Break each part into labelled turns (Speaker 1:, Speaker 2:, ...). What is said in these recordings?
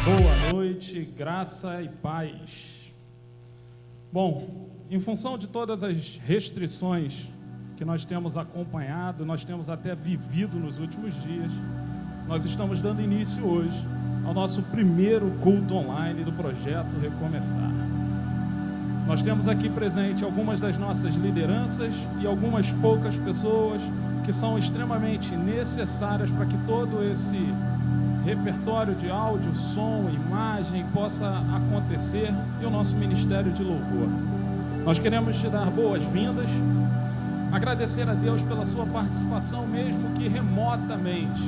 Speaker 1: Boa noite, graça e paz. Bom, em função de todas as restrições que nós temos acompanhado, nós temos até vivido nos últimos dias, nós estamos dando início hoje ao nosso primeiro culto online do projeto Recomeçar. Nós temos aqui presente algumas das nossas lideranças e algumas poucas pessoas que são extremamente necessárias para que todo esse repertório de áudio, som, imagem possa acontecer e o nosso ministério de louvor. Nós queremos te dar boas-vindas, agradecer a Deus pela sua participação, mesmo que remotamente.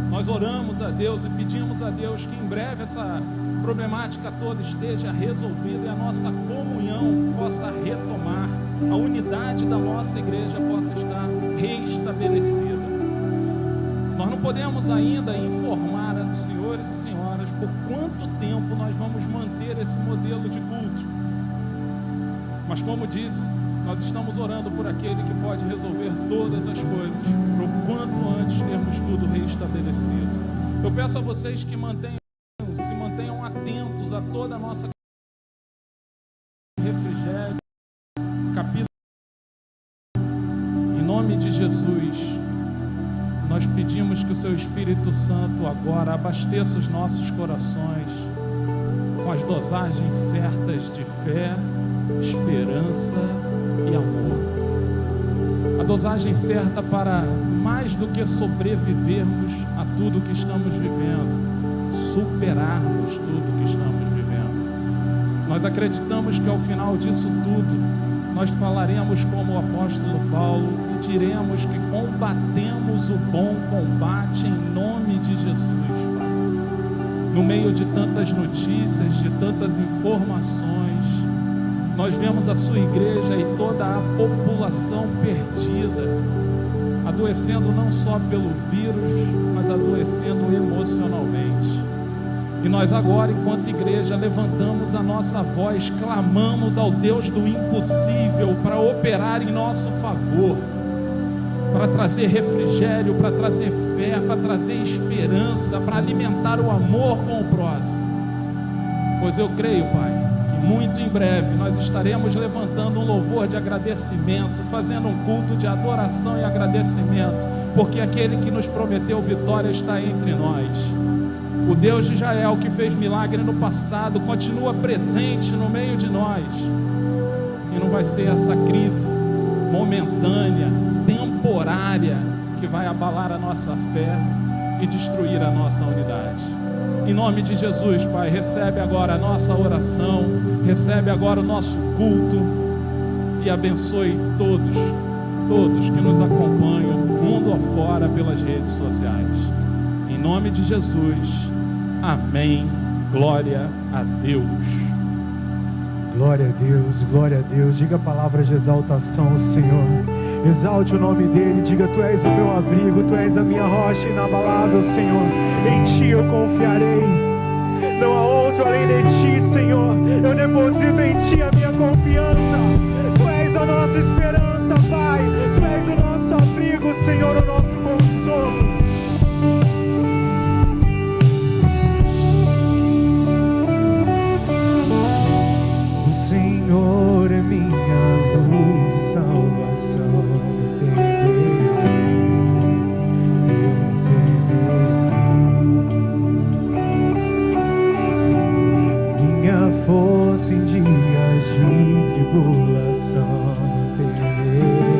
Speaker 1: Nós oramos a Deus e pedimos a Deus que em breve essa problemática toda esteja resolvida e a nossa comunhão possa retomar, a unidade da nossa igreja possa estar reestabelecida. Nós não podemos ainda informar aos senhores e senhoras por quanto tempo nós vamos manter esse modelo de culto. Mas como disse, nós estamos orando por aquele que pode resolver todas as coisas, para o quanto antes termos tudo reestabelecido. Eu peço a vocês que se mantenham atentos a toda a nossa refrigério, capítulo. Em nome de Jesus, nós pedimos que o seu Espírito Santo agora abasteça os nossos corações com as dosagens certas de fé, esperança e amor. A dosagem certa para mais do que sobrevivermos a tudo que estamos vivendo, superarmos tudo que estamos vivendo. Nós acreditamos que ao final disso tudo, nós falaremos como o apóstolo Paulo e diremos que combatemos o bom combate em nome de Jesus, Pai. No meio de tantas notícias, de tantas informações, nós vemos a sua igreja e toda a população perdida, adoecendo não só pelo vírus, mas adoecendo emocionalmente. E nós agora, enquanto igreja, levantamos a nossa voz, clamamos ao Deus do impossível para operar em nosso favor, para trazer refrigério, para trazer fé, para trazer esperança, para alimentar o amor com o próximo. Pois eu creio, Pai, que muito em breve nós estaremos levantando um louvor de agradecimento, fazendo um culto de adoração e agradecimento, porque aquele que nos prometeu vitória está entre nós. O Deus de Israel que fez milagre no passado continua presente no meio de nós. E não vai ser essa crise momentânea, temporária, que vai abalar a nossa fé e destruir a nossa unidade. Em nome de Jesus, Pai, recebe agora a nossa oração, recebe agora o nosso culto e abençoe todos que nos acompanham mundo afora pelas redes sociais. Em nome de Jesus, amém, glória a Deus.
Speaker 2: Glória a Deus, diga palavras de exaltação ao Senhor, exalte o nome dEle, diga: Tu és o meu abrigo, Tu és a minha rocha inabalável, Senhor, em Ti eu confiarei, não há outro além de Ti, Senhor, eu deposito em Ti a minha confiança, Tu és a nossa esperança, Pai, Tu és o nosso abrigo, Senhor, o nosso consolo. Senhor é minha luz e salvação, eu temerei. Minha força em dias de tribulação, eu temerei.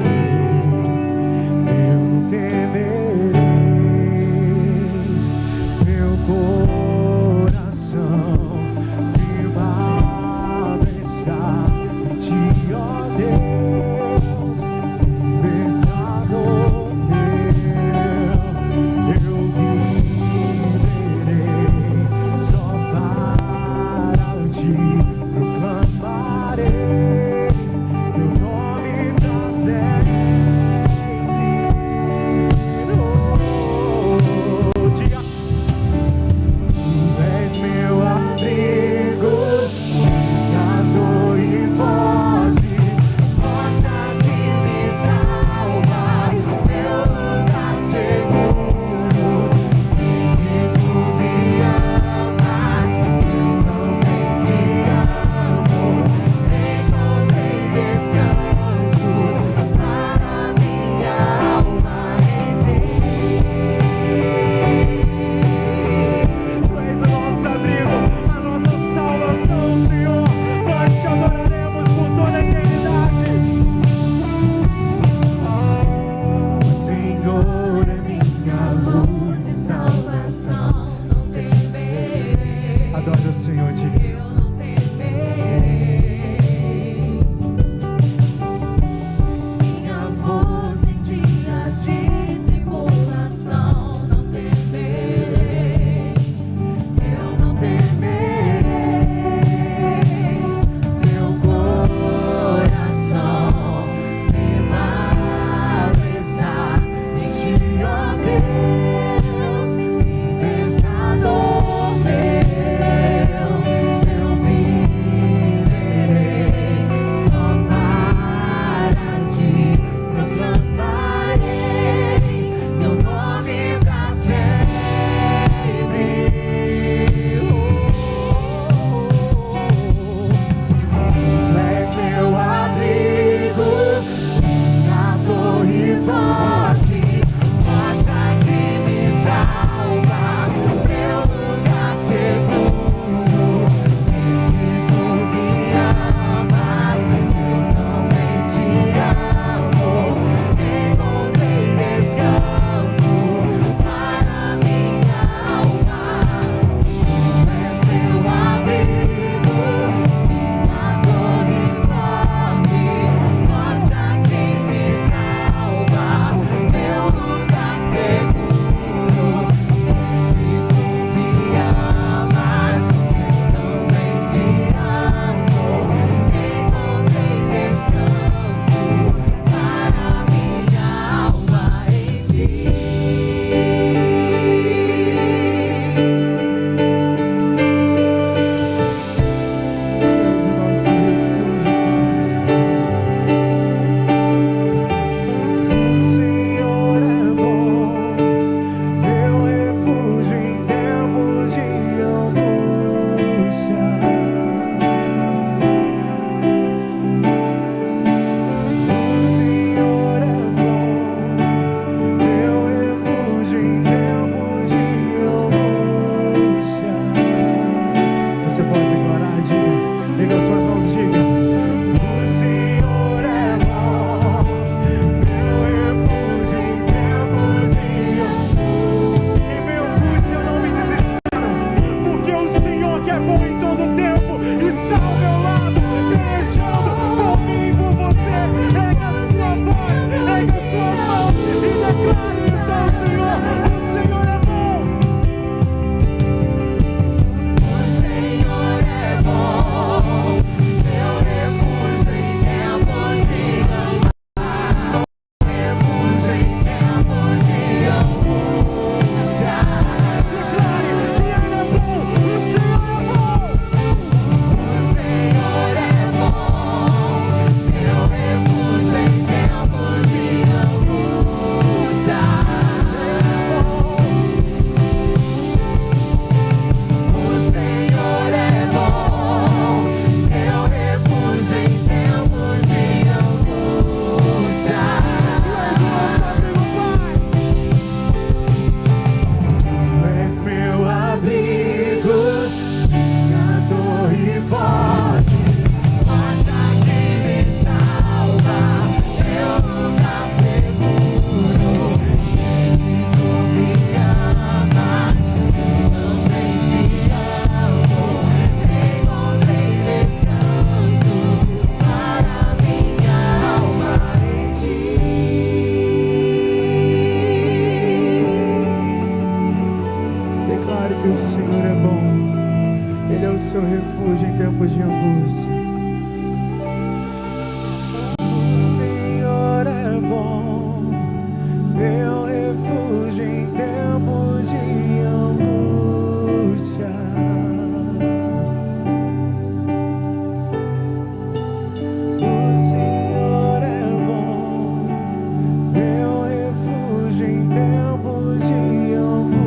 Speaker 2: Declare que o Senhor é bom. Ele é o seu refúgio em tempos de angústia. O Senhor é bom, meu refúgio em tempos de angústia. O Senhor é bom, meu refúgio em tempos de angústia.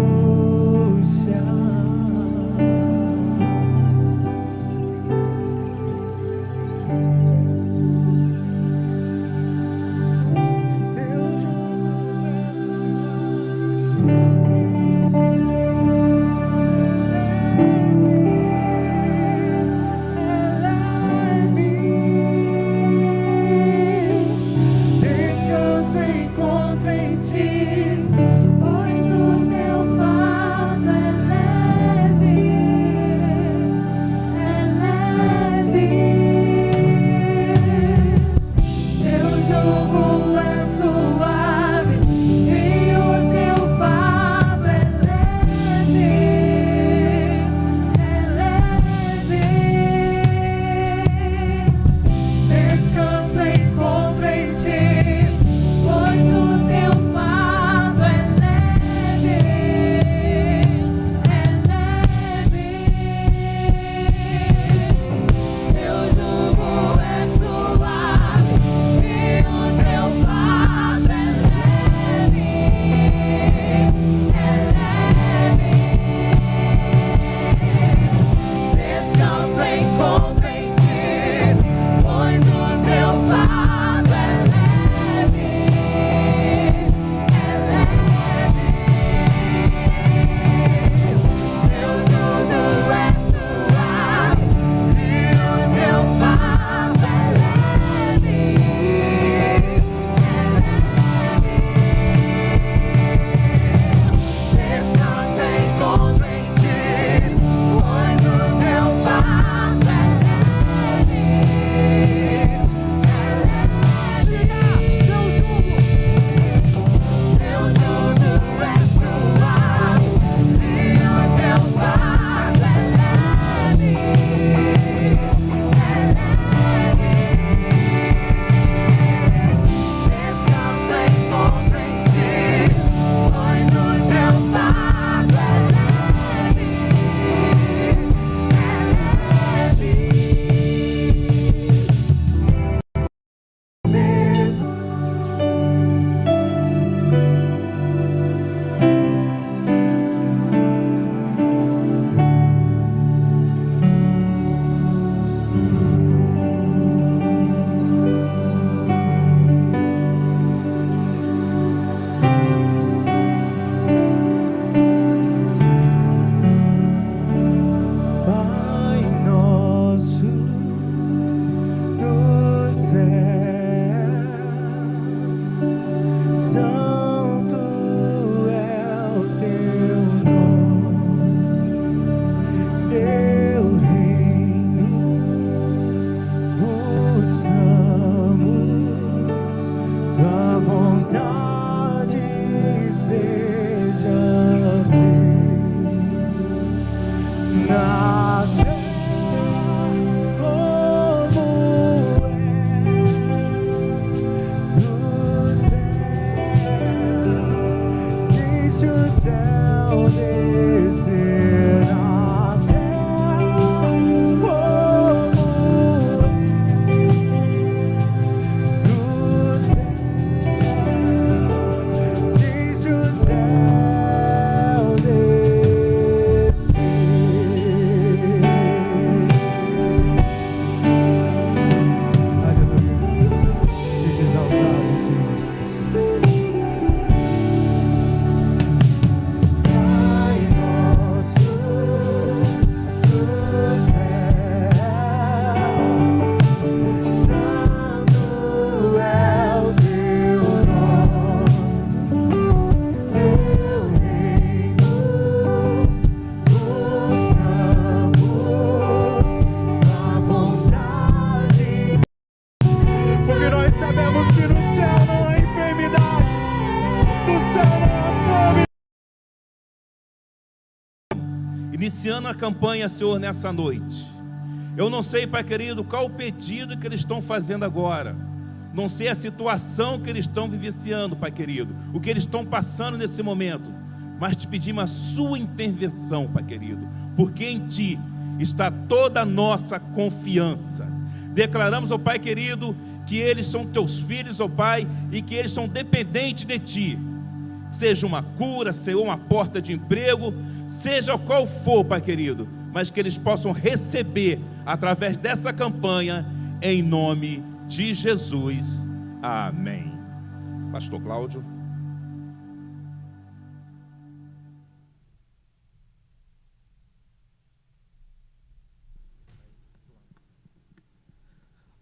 Speaker 3: iniciando a campanha, Senhor, nessa noite. Eu não sei, Pai querido, qual o pedido que eles estão fazendo agora. Não sei a situação que eles estão vivenciando, Pai querido, o que eles estão passando nesse momento. Mas te pedimos a sua intervenção, Pai querido, porque em Ti está toda a nossa confiança. Declaramos, ó Pai querido, que eles são Teus filhos, ó Pai, e que eles são dependentes de Ti. Seja uma cura, seja uma porta de emprego, seja qual for, Pai querido, mas que eles possam receber através dessa campanha, em nome de Jesus. Amém. Pastor Cláudio.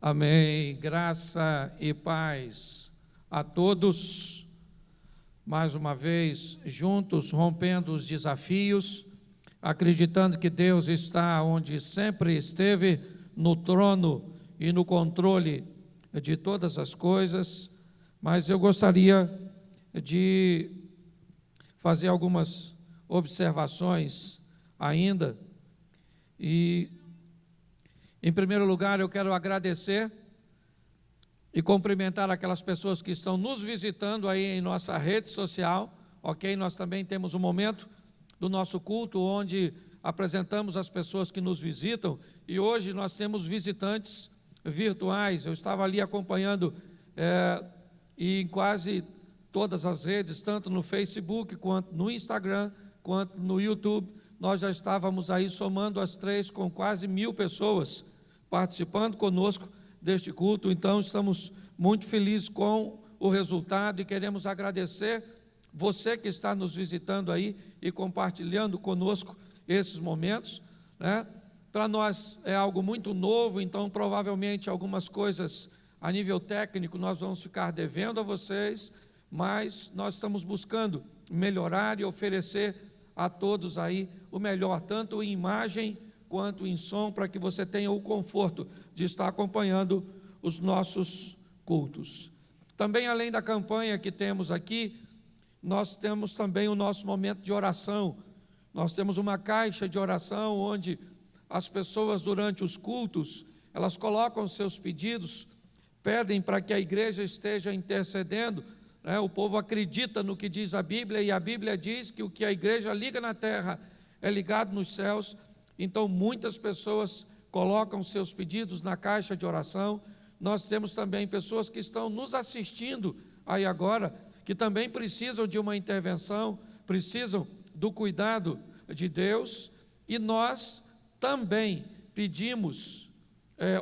Speaker 4: Amém. Graça e paz a todos. Mais uma vez, juntos, rompendo os desafios, acreditando que Deus está onde sempre esteve, no trono e no controle de todas as coisas. Mas eu gostaria de fazer algumas observações ainda. E, em primeiro lugar, eu quero agradecer e cumprimentar aquelas pessoas que estão nos visitando aí em nossa rede social, ok? Nós também temos um momento do nosso culto onde apresentamos as pessoas que nos visitam, e hoje nós temos visitantes virtuais. Eu estava ali acompanhando e em quase todas as redes, tanto no Facebook, quanto no Instagram, quanto no YouTube, nós já estávamos aí somando as três com quase 1000 pessoas participando conosco deste culto. Então estamos muito felizes com o resultado e queremos agradecer você que está nos visitando aí e compartilhando conosco esses momentos, né? Para nós é algo muito novo, então provavelmente algumas coisas a nível técnico nós vamos ficar devendo a vocês, mas nós estamos buscando melhorar e oferecer a todos aí o melhor, tanto em imagem quanto em som, para que você tenha o conforto de estar acompanhando os nossos cultos. Também, além da campanha que temos aqui, nós temos também o nosso momento de oração. Nós temos uma caixa de oração onde as pessoas, durante os cultos, elas colocam seus pedidos, pedem para que a igreja esteja intercedendo, né? O povo acredita no que diz a Bíblia, e a Bíblia diz que o que a igreja liga na terra é ligado nos céus. Então muitas pessoas colocam seus pedidos na caixa de oração. Nós temos também pessoas que estão nos assistindo aí agora, que também precisam de uma intervenção, precisam do cuidado de Deus, e nós também pedimos,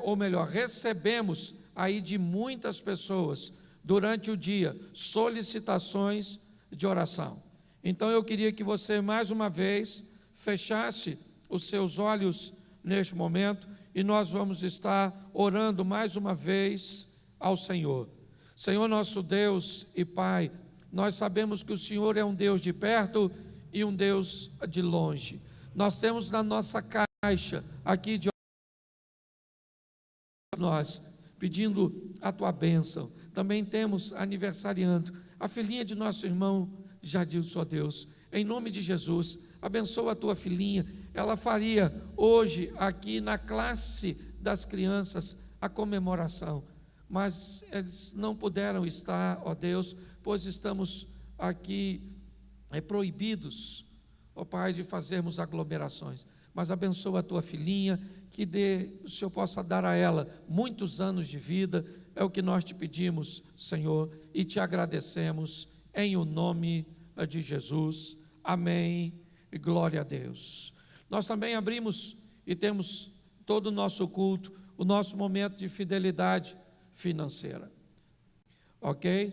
Speaker 4: ou melhor, recebemos aí de muitas pessoas durante o dia solicitações de oração. Então eu queria que você mais uma vez fechasse os seus olhos neste momento, e nós vamos estar orando mais uma vez ao Senhor. Senhor nosso Deus e Pai, nós sabemos que o Senhor é um Deus de perto e um Deus de longe. Nós temos na nossa caixa aqui de nós, pedindo a Tua bênção. Também temos aniversariando a filhinha de nosso irmão Jadilson, ó Deus. Em nome de Jesus, abençoa a Tua filhinha. Ela faria hoje aqui na classe das crianças a comemoração, mas eles não puderam estar, ó Deus, pois estamos aqui proibidos, ó Pai, de fazermos aglomerações. Mas abençoa a Tua filhinha, que o Senhor possa dar a ela muitos anos de vida. É o que nós te pedimos, Senhor, e te agradecemos em o nome de Jesus. Amém e glória a Deus. Nós também abrimos e temos todo o nosso culto, o nosso momento de fidelidade financeira, ok?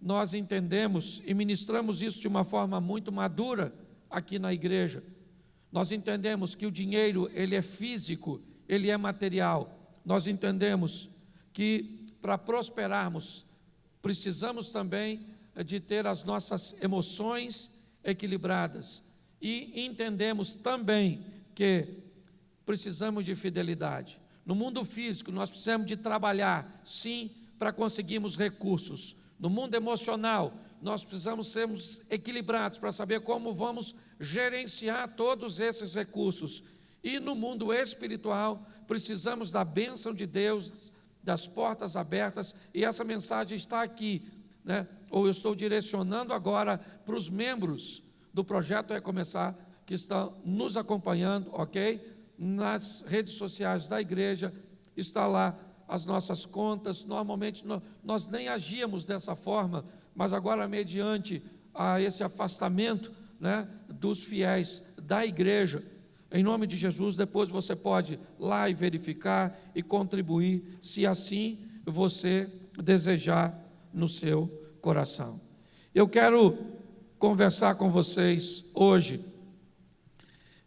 Speaker 4: Nós entendemos e ministramos isso de uma forma muito madura aqui na igreja. Nós entendemos que o dinheiro, ele é físico, ele é material. Nós entendemos que para prosperarmos, precisamos também de ter as nossas emoções equilibradas, e entendemos também que precisamos de fidelidade. No mundo físico, nós precisamos de trabalhar, sim, para conseguirmos recursos. No mundo emocional, nós precisamos sermos equilibrados para saber como vamos gerenciar todos esses recursos. E no mundo espiritual, precisamos da bênção de Deus, das portas abertas, e essa mensagem está aqui, né? Ou eu estou direcionando agora para os membros do Projeto Recomeçar, que estão nos acompanhando, ok? Nas redes sociais da igreja, está lá as nossas contas. Normalmente nós nem agíamos dessa forma, mas agora, mediante a esse afastamento, né, dos fiéis da igreja, em nome de Jesus, depois você pode ir lá e verificar e contribuir, se assim você desejar no seu coração. Eu quero conversar com vocês hoje,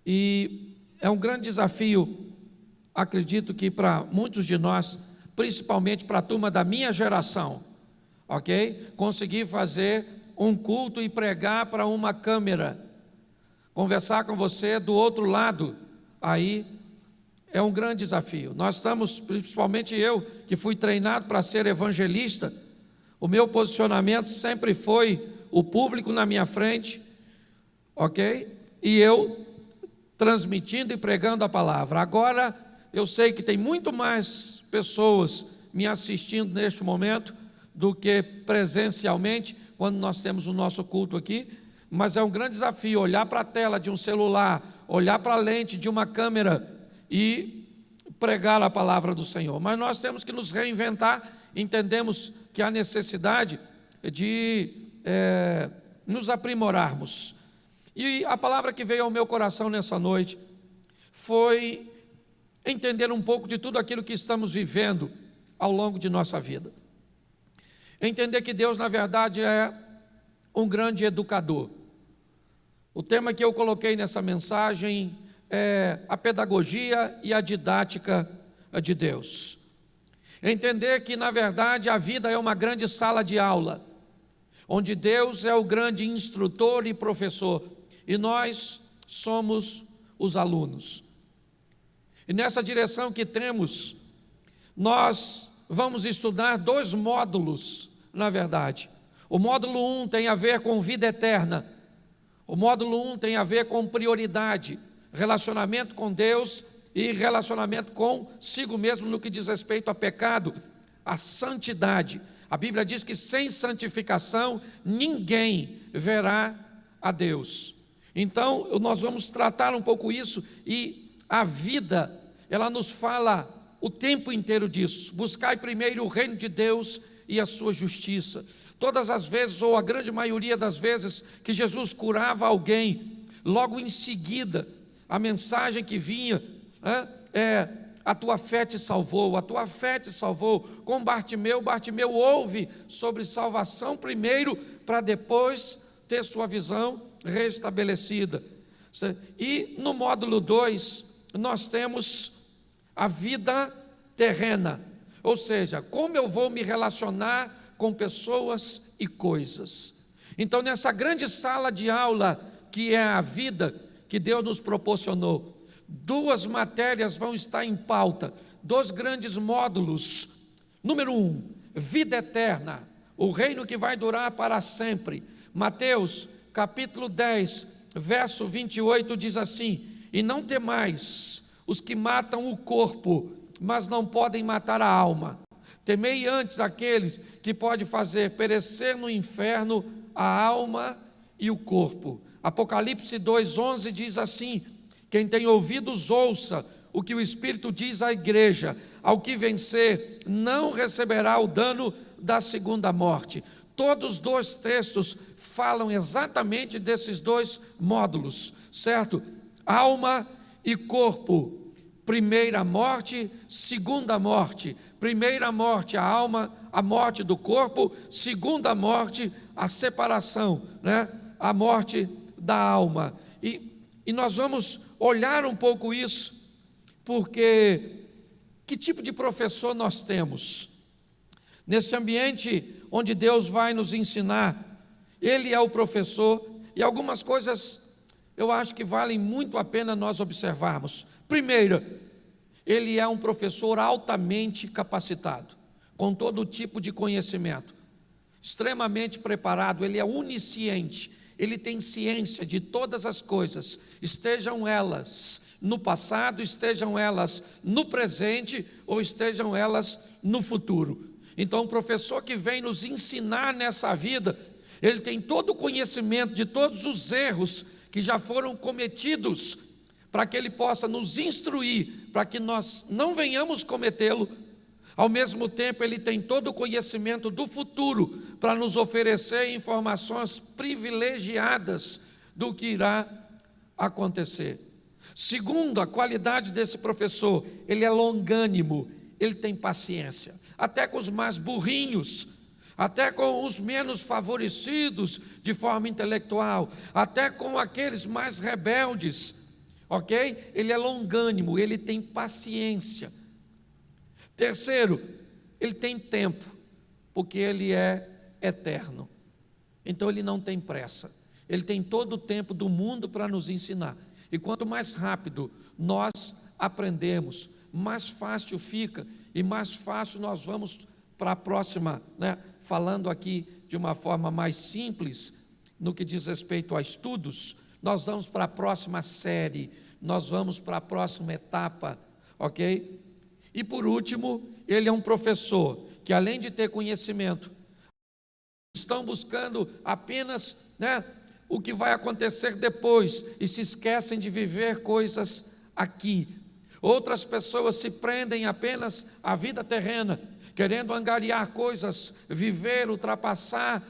Speaker 4: e é um grande desafio, acredito que para muitos de nós, principalmente para a turma da minha geração, ok? Conseguir fazer um culto e pregar para uma câmera, conversar com você do outro lado, aí é um grande desafio. Nós estamos, principalmente eu, que fui treinado para ser evangelista, o meu posicionamento sempre foi o público na minha frente, ok? E eu transmitindo e pregando a palavra. Agora, eu sei que tem muito mais pessoas me assistindo neste momento do que presencialmente, quando nós temos o nosso culto aqui, mas é um grande desafio olhar para a tela de um celular, olhar para a lente de uma câmera e pregar a palavra do Senhor. Mas nós temos que nos reinventar, entendemos que há necessidade de nos aprimorarmos. E a palavra que veio ao meu coração nessa noite foi entender um pouco de tudo aquilo que estamos vivendo ao longo de nossa vida. Entender que Deus, na verdade, é um grande educador. O tema que eu coloquei nessa mensagem é a pedagogia e a didática de Deus. Entender que, na verdade, a vida é uma grande sala de aula, onde Deus é o grande instrutor e professor, e nós somos os alunos. E nessa direção que temos, nós vamos estudar 2 módulos, na verdade. O módulo 1 tem a ver com vida eterna. O módulo 1 tem a ver com prioridade, relacionamento com Deus e relacionamento consigo mesmo no que diz respeito a pecado, a santidade. A Bíblia diz que sem santificação ninguém verá a Deus. Então, nós vamos tratar um pouco isso, e a vida, ela nos fala o tempo inteiro disso. Buscai primeiro o reino de Deus e a sua justiça. Todas as vezes, ou a grande maioria das vezes, que Jesus curava alguém, logo em seguida, a mensagem que vinha a tua fé te salvou, a tua fé te salvou. Com Bartimeu ouve sobre salvação primeiro, para depois ter sua visão restabelecida. E no módulo 2, nós temos a vida terrena, ou seja, como eu vou me relacionar com pessoas e coisas. Então, nessa grande sala de aula, que é a vida que Deus nos proporcionou, 2 matérias vão estar em pauta, 2 grandes módulos. Número 1, vida eterna, o reino que vai durar para sempre. Mateus capítulo 10, verso 28 diz assim: e não temais os que matam o corpo, mas não podem matar a alma. Temei antes aqueles que pode fazer perecer no inferno a alma e o corpo. Apocalipse 2:11 diz assim: quem tem ouvidos ouça o que o Espírito diz à igreja. Ao que vencer não receberá o dano da segunda morte. Todos os 2 textos falam exatamente desses 2 módulos, certo? Alma e corpo. Primeira morte, segunda morte. Primeira morte, a alma, a morte do corpo. Segunda morte, a separação, né? A morte da alma. E nós vamos olhar um pouco isso, porque que tipo de professor nós temos? Nesse ambiente onde Deus vai nos ensinar, Ele é o professor, e algumas coisas eu acho que valem muito a pena nós observarmos. Primeiro, Ele é um professor altamente capacitado, com todo tipo de conhecimento. extremamente preparado, ele é onisciente, ele tem ciência de todas as coisas, estejam elas no passado, estejam elas no presente ou estejam elas no futuro. Então, o professor que vem nos ensinar nessa vida, ele tem todo o conhecimento de todos os erros que já foram cometidos, para que ele possa nos instruir, para que nós não venhamos cometê-lo. Ao mesmo tempo, ele tem todo o conhecimento do futuro, para nos oferecer informações privilegiadas do que irá acontecer. Segundo, a qualidade desse professor, ele é longânimo, ele tem paciência, até com os mais burrinhos, até com os menos favorecidos de forma intelectual, até com aqueles mais rebeldes, ok? Ele é longânimo, ele tem paciência. Terceiro, ele tem tempo, porque ele é eterno, então ele não tem pressa, ele tem todo o tempo do mundo para nos ensinar, e quanto mais rápido nós aprendemos, mais fácil fica, e mais fácil nós vamos para a próxima, falando aqui de uma forma mais simples, no que diz respeito a estudos, nós vamos para a próxima série, nós vamos para a próxima etapa, ok? E por último, ele é um professor, que além de ter conhecimento, estão buscando apenas o que vai acontecer depois, e se esquecem de viver coisas aqui. Outras pessoas se prendem apenas à vida terrena, querendo angariar coisas, viver, ultrapassar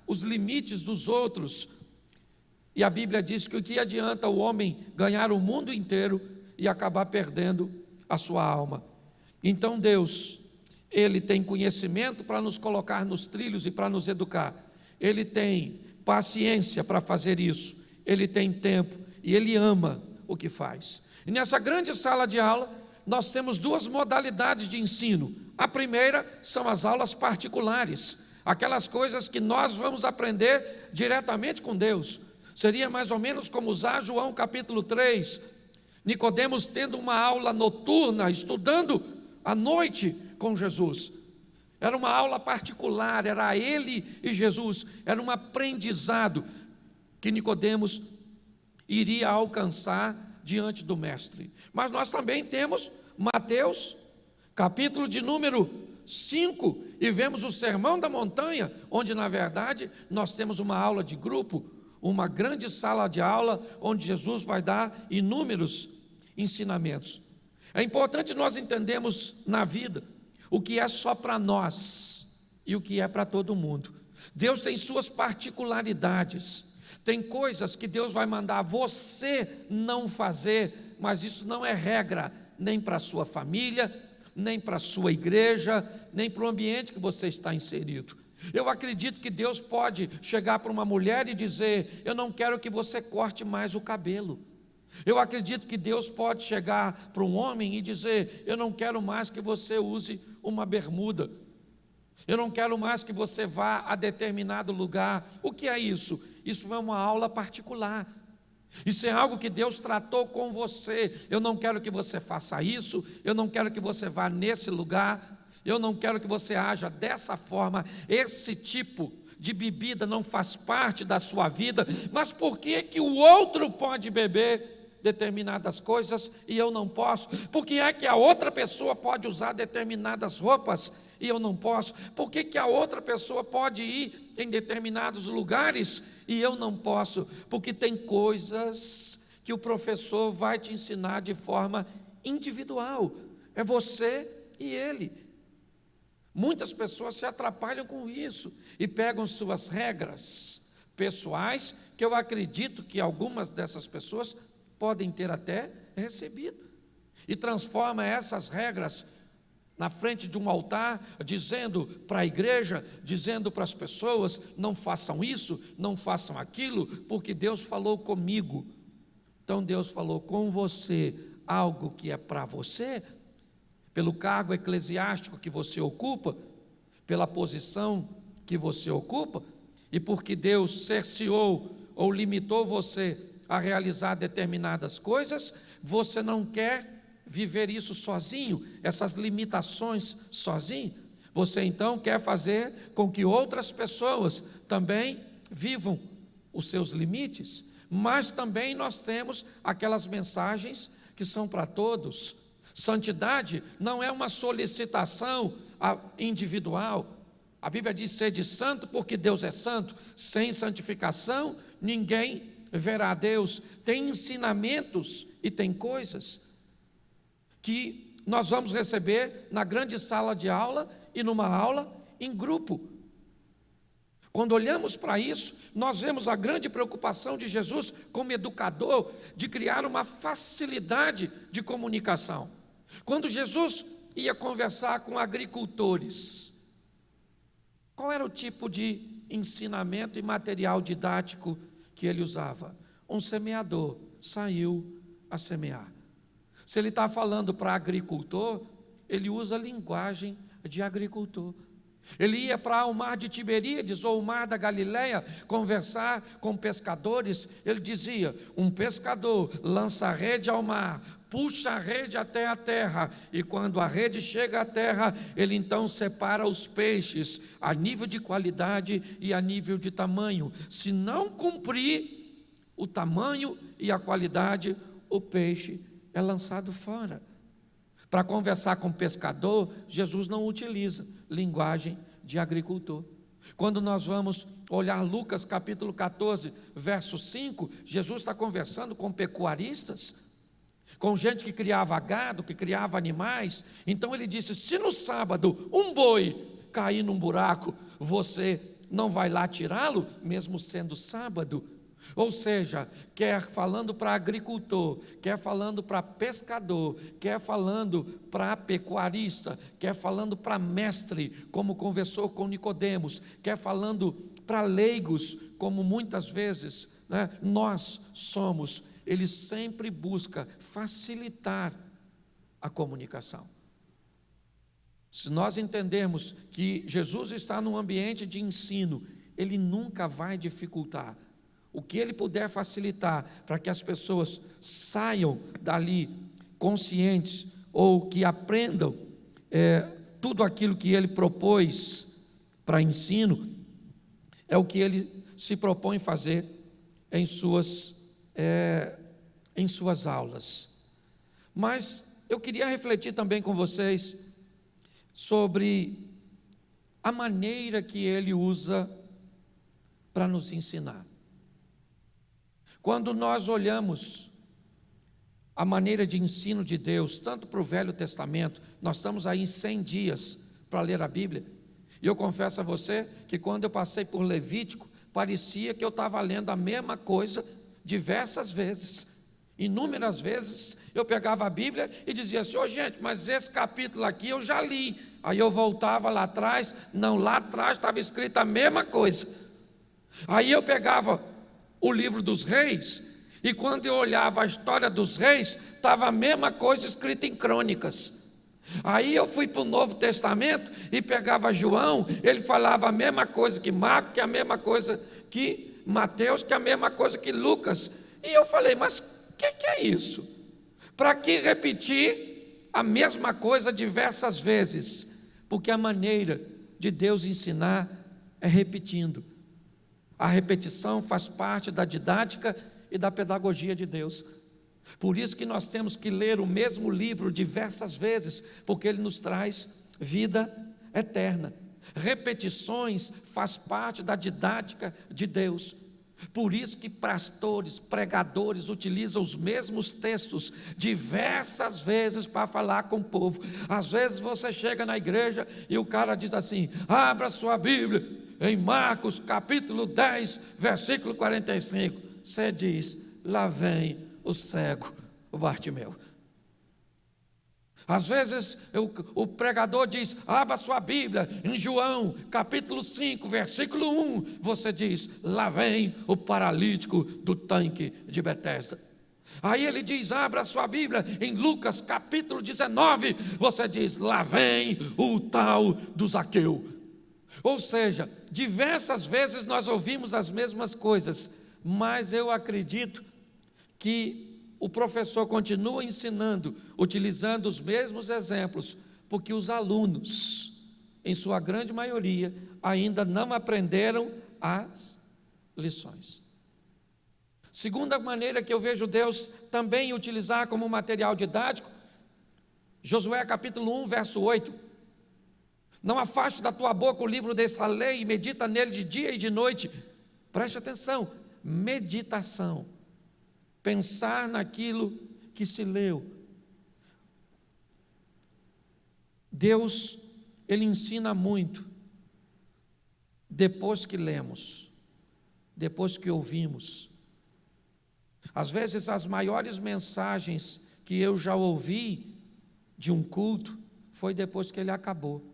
Speaker 4: os limites dos outros. E a Bíblia diz que o que adianta o homem ganhar o mundo inteiro e acabar perdendo a sua alma? Então Deus, Ele tem conhecimento para nos colocar nos trilhos e para nos educar, Ele tem paciência para fazer isso, Ele tem tempo e Ele ama o que faz. E nessa grande sala de aula, nós temos duas modalidades de ensino. A primeira são as aulas particulares, aquelas coisas que nós vamos aprender diretamente com Deus. Seria mais ou menos como usar João capítulo 3, Nicodemos tendo uma aula noturna, estudando à noite com Jesus. Era uma aula particular, era ele e Jesus, era um aprendizado que Nicodemos iria alcançar diante do mestre. Mas nós também temos Mateus, capítulo de número 5, e vemos o Sermão da Montanha, onde na verdade nós temos uma aula de grupo, uma grande sala de aula, onde Jesus vai dar inúmeros ensinamentos. É importante nós entendermos na vida o que é só para nós e o que é para todo mundo. Deus tem suas particularidades, tem coisas que Deus vai mandar você não fazer, mas isso não é regra, nem para a sua família, nem para a sua igreja, nem para o ambiente que você está inserido. Eu acredito que Deus pode chegar para uma mulher e dizer: eu não quero que você corte mais o cabelo. Eu acredito que Deus pode chegar para um homem e dizer: eu não quero mais que você use uma bermuda, eu não quero mais que você vá a determinado lugar. O que é isso? Isso é uma aula particular, isso é algo que Deus tratou com você. Eu não quero que você faça isso, eu não quero que você vá nesse lugar, eu não quero que você haja dessa forma. Esse tipo de bebida não faz parte da sua vida. Mas por que que o outro pode beber determinadas coisas e eu não posso? Por que é que a outra pessoa pode usar determinadas roupas e eu não posso? Por que que a outra pessoa pode ir em determinados lugares e eu não posso? Porque tem coisas que o professor vai te ensinar de forma individual, é você e ele. Muitas pessoas se atrapalham com isso e pegam suas regras pessoais, que eu acredito que algumas dessas pessoas podem ter até recebido, e transforma essas regras na frente de um altar, dizendo para a igreja, dizendo para as pessoas: não façam isso, não façam aquilo, porque Deus falou comigo. Então Deus falou com você algo que é para você, pelo cargo eclesiástico que você ocupa, pela posição que você ocupa, e porque Deus cerceou ou limitou você a realizar determinadas coisas, você não quer viver isso sozinho, essas limitações sozinho, Você então quer fazer com que outras pessoas também vivam os seus limites, mas também nós temos aquelas mensagens que são para todos. Santidade não é uma solicitação individual. A Bíblia diz: sede santo porque Deus é santo. Sem santificação ninguém verá a Deus. Tem ensinamentos e tem coisas que nós vamos receber na grande sala de aula e numa aula em grupo. Quando olhamos para isso, nós vemos a grande preocupação de Jesus como educador de criar uma facilidade de comunicação. Quando Jesus ia conversar com agricultores, qual era o tipo de ensinamento e material didático que ele usava? Um semeador saiu a semear. Se ele está falando para agricultor, ele usa a linguagem de agricultor. Ele ia para o mar de Tiberíades ou o mar da Galileia conversar com pescadores. Ele dizia: um pescador lança a rede ao mar, puxa a rede até a terra, e quando a rede chega à terra, ele então separa os peixes a nível de qualidade e a nível de tamanho. Se não cumprir o tamanho e a qualidade, o peixe é lançado fora. Para conversar com pescador, Jesus não utiliza linguagem de agricultor. Quando nós vamos olhar Lucas capítulo 14, verso 5, Jesus está conversando com pecuaristas, com gente que criava gado, que criava animais. Então ele disse: se no sábado um boi cair num buraco, você não vai lá tirá-lo, mesmo sendo sábado? Ou seja, quer falando para agricultor, quer falando para pescador, quer falando para pecuarista, quer falando para mestre, como conversou com Nicodemos, quer falando para leigos, como muitas vezes nós somos. Ele sempre busca facilitar a comunicação. Se nós entendermos que Jesus está num ambiente de ensino, ele nunca vai dificultar. O que ele puder facilitar para que as pessoas saiam dali conscientes, ou que aprendam tudo aquilo que ele propôs para ensino, é o que ele se propõe fazer em suas aulas. Mas eu queria refletir também com vocês sobre a maneira que ele usa para nos ensinar. Quando nós olhamos a maneira de ensino de Deus, tanto para o Velho Testamento, nós estamos aí em 100 dias para ler a Bíblia, e eu confesso a você que quando eu passei por Levítico, parecia que eu estava lendo a mesma coisa diversas vezes. Inúmeras vezes eu pegava a Bíblia e dizia assim: gente, mas esse capítulo aqui eu já li. Aí eu voltava lá atrás, não, lá atrás estava escrita a mesma coisa. Aí eu pegava o livro dos reis, e quando eu olhava a história dos reis, estava a mesma coisa escrita em crônicas. Aí eu fui para o Novo Testamento e pegava João, ele falava a mesma coisa que Marcos, que a mesma coisa que Mateus, que a mesma coisa que Lucas. E eu falei: mas o que é isso? Para que repetir a mesma coisa diversas vezes? Porque a maneira de Deus ensinar é repetindo. A repetição faz parte da didática e da pedagogia de Deus. Por isso que nós temos que ler o mesmo livro diversas vezes, porque ele nos traz vida eterna. Repetições faz parte da didática de Deus. Por isso que pastores, pregadores utilizam os mesmos textos diversas vezes para falar com o povo. Às vezes você chega na igreja e o cara diz assim: abra sua Bíblia em Marcos capítulo 10, versículo 45, você diz: lá vem o cego, o Bartimeu. Às vezes o pregador diz: abra sua Bíblia em João capítulo 5, versículo 1, você diz: lá vem o paralítico do tanque de Betesda. Aí ele diz: abra sua Bíblia em Lucas capítulo 19, você diz: lá vem o tal do Zaqueu. Ou seja, diversas vezes nós ouvimos as mesmas coisas, mas eu acredito que o professor continua ensinando, utilizando os mesmos exemplos, porque os alunos em sua grande maioria, ainda não aprenderam as lições. Segunda maneira que eu vejo Deus também utilizar como material didático, Josué capítulo 1, verso 8. Não afaste da tua boca o livro dessa lei e medita nele de dia e de noite. Preste atenção, meditação. Pensar naquilo que se leu. Deus, Ele ensina muito depois que lemos, depois que ouvimos. Às vezes as maiores mensagens que eu já ouvi de um culto foi depois que ele acabou.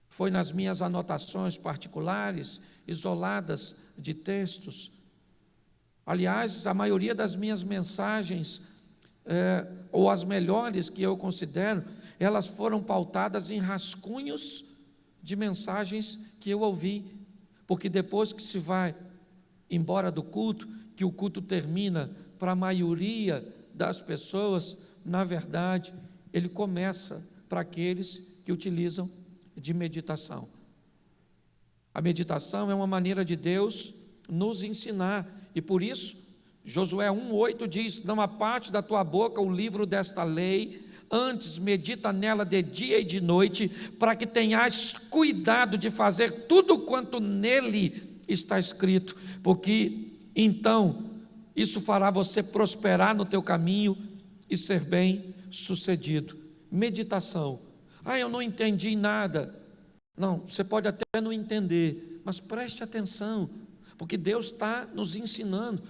Speaker 4: Foi nas minhas anotações particulares, isoladas de textos. Aliás, a maioria das minhas mensagens, ou as melhores que eu considero, elas foram pautadas em rascunhos de mensagens que eu ouvi, porque depois que se vai embora do culto, que o culto termina, para a maioria das pessoas, na verdade, ele começa para aqueles que utilizam de meditação. A meditação é uma maneira de Deus nos ensinar, e por isso, Josué 1,8 diz: não aparte da tua boca o livro desta lei, antes medita nela de dia e de noite, para que tenhas cuidado de fazer tudo quanto nele está escrito, porque então isso fará você prosperar no teu caminho e ser bem sucedido. Meditação. Eu não entendi nada. Não, você pode até não entender, mas preste atenção, porque Deus está nos ensinando.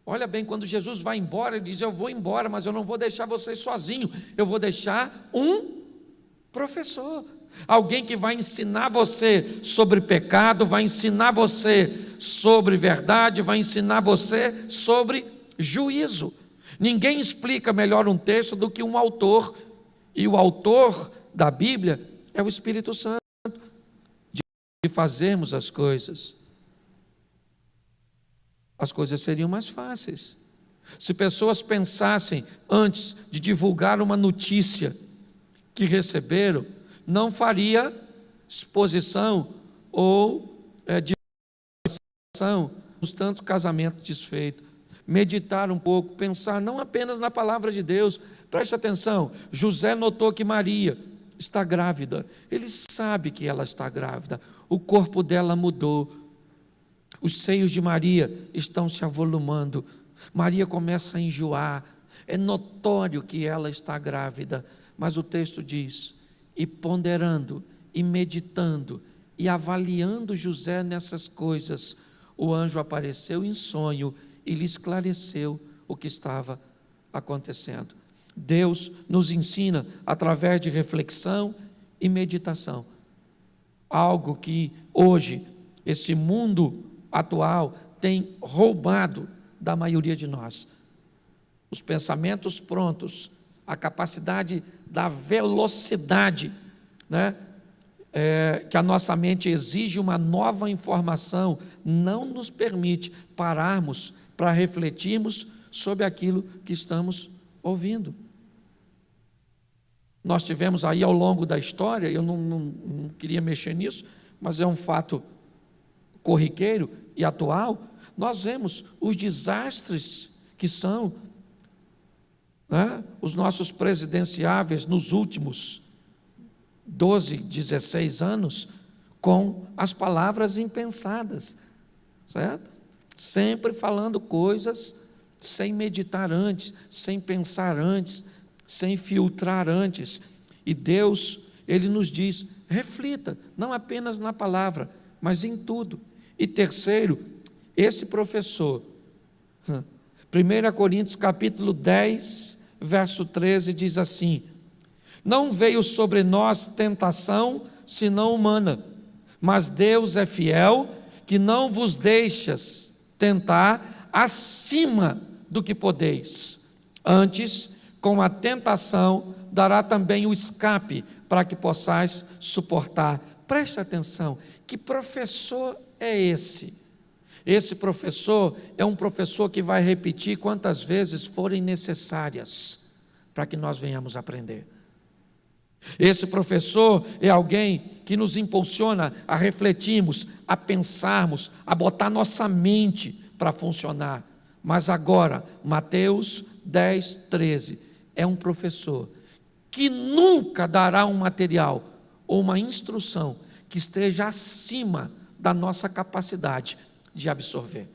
Speaker 4: Olha bem, quando Jesus vai embora, ele diz: eu vou embora, mas eu não vou deixar vocês sozinhos, eu vou deixar um professor, alguém que vai ensinar você sobre pecado, vai ensinar você sobre verdade, vai ensinar você sobre juízo. Ninguém explica melhor um texto do que um autor, e o autor da Bíblia é o Espírito Santo, de fazermos as coisas seriam mais fáceis. Se pessoas pensassem antes de divulgar uma notícia que receberam, não faria exposição ou divulgação, tanto casamento desfeito. Meditar um pouco, pensar não apenas na palavra de Deus. Preste atenção, José notou que Maria está grávida, ele sabe que ela está grávida, o corpo dela mudou, os seios de Maria estão se avolumando, Maria começa a enjoar, é notório que ela está grávida, mas o texto diz: e ponderando, e meditando, e avaliando José nessas coisas, o anjo apareceu em sonho e lhe esclareceu o que estava acontecendo. Deus nos ensina através de reflexão e meditação, algo que hoje esse mundo atual tem roubado da maioria de nós. Os pensamentos prontos, a capacidade da velocidade, que a nossa mente exige uma nova informação, não nos permite pararmos para refletirmos sobre aquilo que estamos ouvindo. Nós tivemos aí ao longo da história, eu não queria mexer nisso, mas é um fato corriqueiro e atual, nós vemos os desastres que são os nossos presidenciáveis nos últimos 12, 16 anos, com as palavras impensadas, certo? Sempre falando coisas sem meditar antes, sem pensar antes, sem filtrar antes. E Deus, Ele nos diz: reflita, não apenas na palavra, mas em tudo. E terceiro, esse professor, 1 Coríntios capítulo 10, verso 13, diz assim: não veio sobre nós tentação, senão humana, mas Deus é fiel, que não vos deixas tentar acima do que podeis. Antes, com a tentação, dará também o escape, para que possais suportar. Preste atenção, que professor é esse? Esse professor é um professor que vai repetir quantas vezes forem necessárias, para que nós venhamos aprender. Esse professor é alguém que nos impulsiona a refletirmos, a pensarmos, a botar nossa mente para funcionar. Mas agora, Mateus 10, 13, é um professor que nunca dará um material ou uma instrução que esteja acima da nossa capacidade de absorver.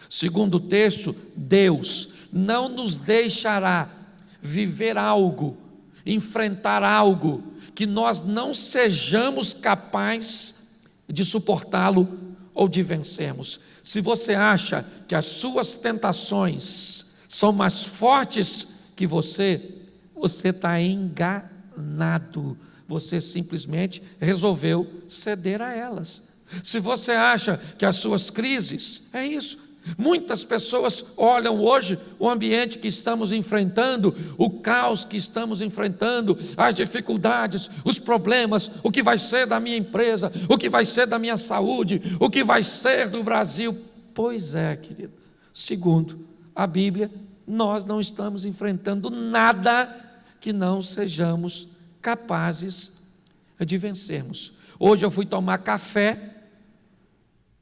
Speaker 4: Segundo o texto, Deus não nos deixará viver algo, enfrentar algo que nós não sejamos capazes de suportá-lo ou de vencermos. Se você acha que as suas tentações são mais fortes que você está enganado. Você simplesmente resolveu ceder a elas. Se você acha que as suas crises, é isso. Muitas pessoas olham hoje o ambiente que estamos enfrentando, o caos que estamos enfrentando, as dificuldades, os problemas, o que vai ser da minha empresa, o que vai ser da minha saúde, o que vai ser do Brasil. Pois é, querido, segundo a Bíblia, nós não estamos enfrentando nada que não sejamos capazes de vencermos. Hoje eu fui tomar café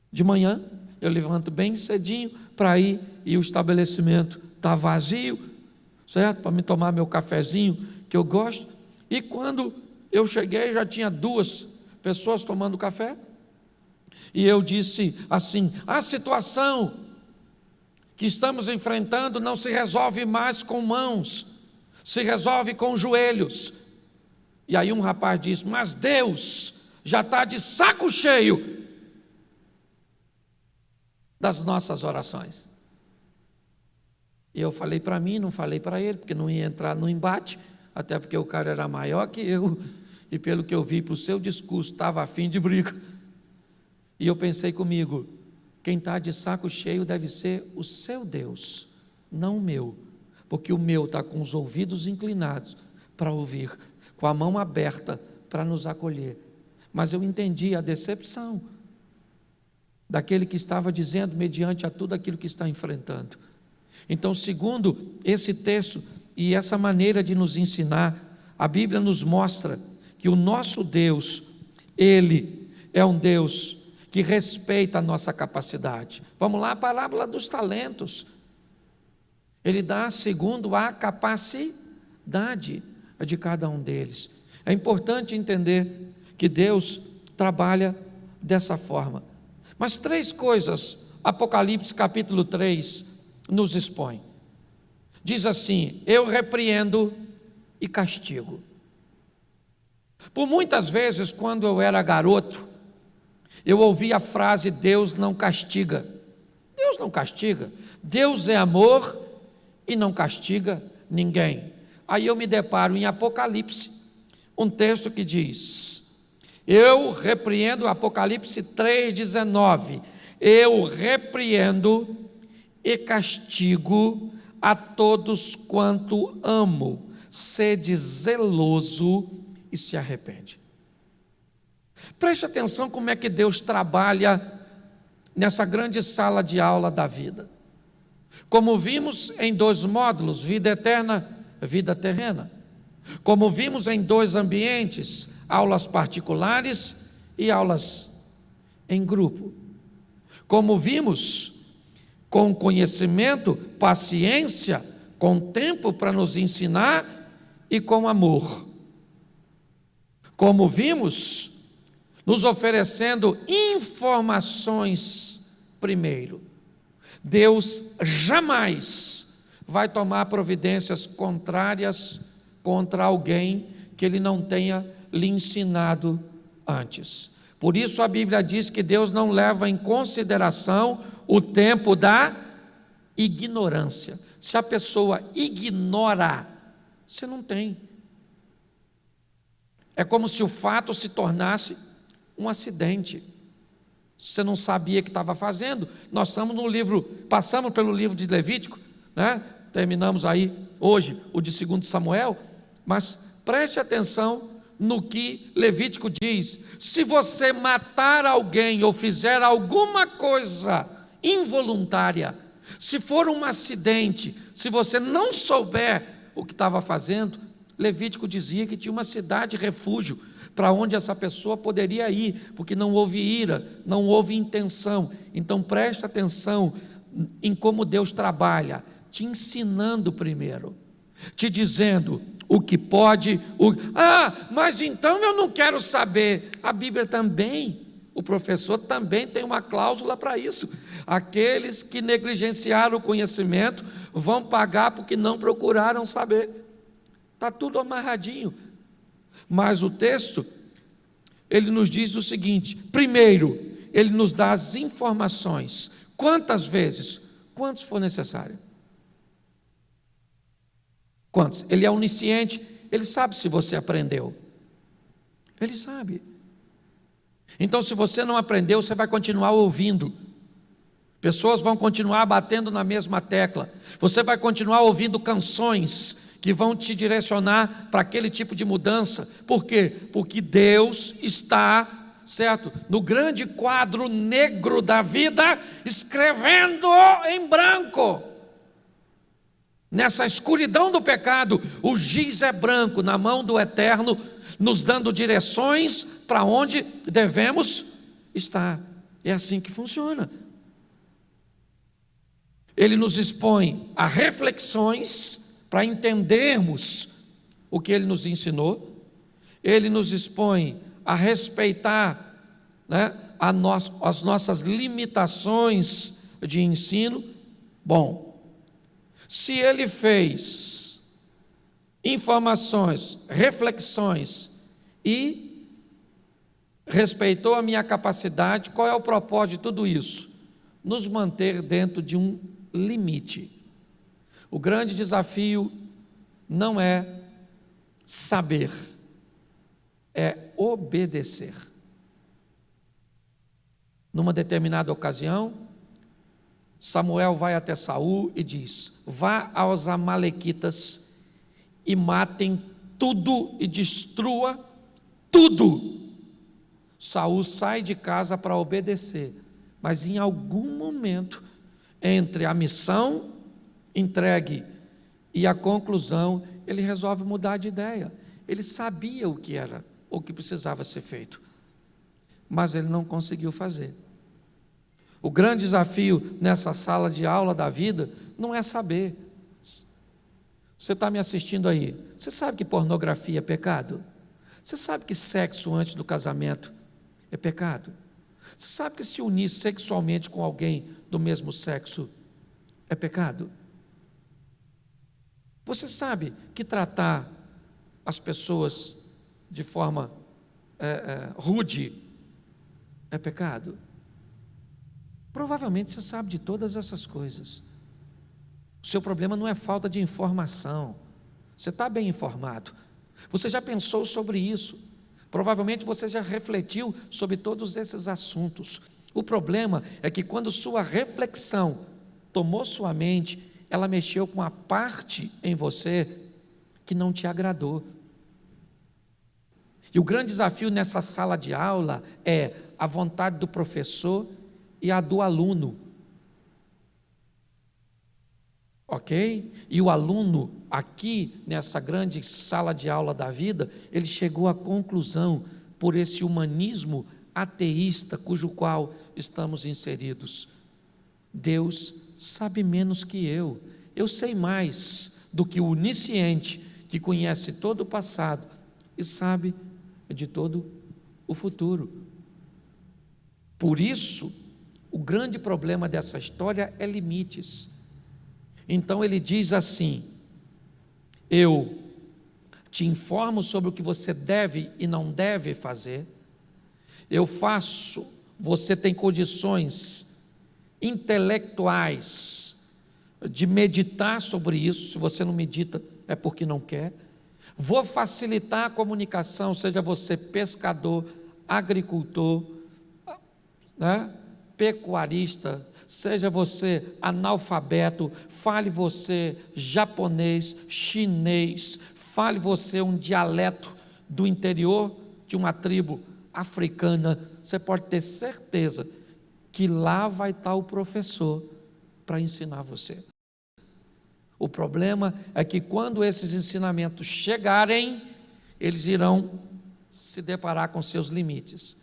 Speaker 4: de manhã, eu levanto bem cedinho para ir e o estabelecimento está vazio, certo? Para me tomar meu cafezinho que eu gosto. E quando eu cheguei já tinha 2 pessoas tomando café. E eu disse assim: a situação que estamos enfrentando não se resolve mais com mãos, se resolve com joelhos. E aí um rapaz disse: mas Deus já está de saco cheio das nossas orações. E eu falei para mim, não falei para ele, porque não ia entrar no embate, até porque o cara era maior que eu, e pelo que eu vi para o seu discurso, estava a fim de briga. E eu pensei comigo: quem está de saco cheio deve ser o seu Deus, não o meu, porque o meu está com os ouvidos inclinados para ouvir, com a mão aberta para nos acolher. Mas eu entendi a decepção daquele que estava dizendo mediante a tudo aquilo que está enfrentando. Então, segundo esse texto e essa maneira de nos ensinar, a Bíblia nos mostra que o nosso Deus, Ele é um Deus que respeita a nossa capacidade. Vamos lá, a parábola dos talentos. Ele dá segundo a capacidade de cada um deles. É importante entender que Deus trabalha dessa forma. Mas 3 coisas, Apocalipse capítulo 3, nos expõe. Diz assim: eu repreendo e castigo. Por muitas vezes, quando eu era garoto, eu ouvi a frase: Deus não castiga. Deus não castiga. Deus é amor e não castiga ninguém. Aí eu me deparo em Apocalipse, um texto que diz: eu repreendo, Apocalipse 3,19, eu repreendo e castigo a todos quanto amo, sede zeloso e se arrepende. Preste atenção como é que Deus trabalha nessa grande sala de aula da vida. Como vimos em 2 módulos, vida eterna, vida terrena. Como vimos em 2 ambientes, aulas particulares e aulas em grupo. Como vimos, com conhecimento, paciência, com tempo para nos ensinar e com amor. Como vimos, nos oferecendo informações primeiro. Deus jamais vai tomar providências contrárias contra alguém que Ele não tenha lhe ensinado antes. Por isso a Bíblia diz que Deus não leva em consideração o tempo da ignorância. Se a pessoa ignora, você não tem. É como se o fato se tornasse um acidente. Você não sabia o que estava fazendo. Nós estamos no livro, passamos pelo livro de Levítico, né? Terminamos aí hoje o de 2 Samuel, mas preste atenção no que Levítico diz: se você matar alguém ou fizer alguma coisa involuntária, se for um acidente, se você não souber o que estava fazendo, Levítico dizia que tinha uma cidade refúgio para onde essa pessoa poderia ir, porque não houve ira, não houve intenção. Então preste atenção em como Deus trabalha, te ensinando primeiro, te dizendo o que pode, mas então eu não quero saber. A Bíblia também, o professor também tem uma cláusula para isso. Aqueles que negligenciaram o conhecimento vão pagar porque não procuraram saber. Está tudo amarradinho. Mas o texto, ele nos diz o seguinte: primeiro, ele nos dá as informações. Quantas vezes? Quantos for necessário? Quantos? Ele é onisciente, ele sabe se você aprendeu. Ele sabe. Então, se você não aprendeu, você vai continuar ouvindo. Pessoas vão continuar batendo na mesma tecla. Você vai continuar ouvindo canções que vão te direcionar para aquele tipo de mudança. Por quê? Porque Deus está, certo, no grande quadro negro da vida, escrevendo em branco. Nessa escuridão do pecado, o giz é branco na mão do Eterno, nos dando direções para onde devemos estar. É assim que funciona. Ele nos expõe a reflexões para entendermos o que ele nos ensinou. Ele nos expõe a respeitar, as nossas limitações de ensino. Bom, se ele fez informações, reflexões e respeitou a minha capacidade, qual é o propósito de tudo isso? Nos manter dentro de um limite. O grande desafio não é saber, é obedecer. Numa determinada ocasião, Samuel vai até Saul e diz: vá aos amalequitas e matem tudo e destrua tudo. Saul sai de casa para obedecer, mas em algum momento, entre a missão entregue e a conclusão, ele resolve mudar de ideia. Ele sabia o que era, o que precisava ser feito, mas ele não conseguiu fazer. O grande desafio nessa sala de aula da vida não é saber. Você está me assistindo aí, você sabe que pornografia é pecado? Você sabe que sexo antes do casamento é pecado? Você sabe que se unir sexualmente com alguém do mesmo sexo é pecado? Você sabe que tratar as pessoas de forma rude é pecado? Provavelmente você sabe de todas essas coisas. O seu problema não é falta de informação. Você está bem informado. Você já pensou sobre isso. Provavelmente você já refletiu sobre todos esses assuntos. O problema é que quando sua reflexão tomou sua mente, ela mexeu com a parte em você que não te agradou. E o grande desafio nessa sala de aula é a vontade do professor e a do aluno. Ok? E o aluno, aqui nessa grande sala de aula da vida, ele chegou à conclusão, por esse humanismo ateísta cujo qual estamos inseridos: Deus sabe menos que eu sei mais do que o onisciente que conhece todo o passado e sabe de todo o futuro. Por isso, o grande problema dessa história é limites. Então ele diz assim: eu te informo sobre o que você deve e não deve fazer, eu faço, você tem condições intelectuais de meditar sobre isso. Se você não medita, é porque não quer. Vou facilitar a comunicação, seja você pescador, agricultor, pecuarista, seja você analfabeto, fale você japonês, chinês, fale você um dialeto do interior de uma tribo africana, você pode ter certeza que lá vai estar o professor para ensinar você. O problema é que quando esses ensinamentos chegarem, eles irão se deparar com seus limites.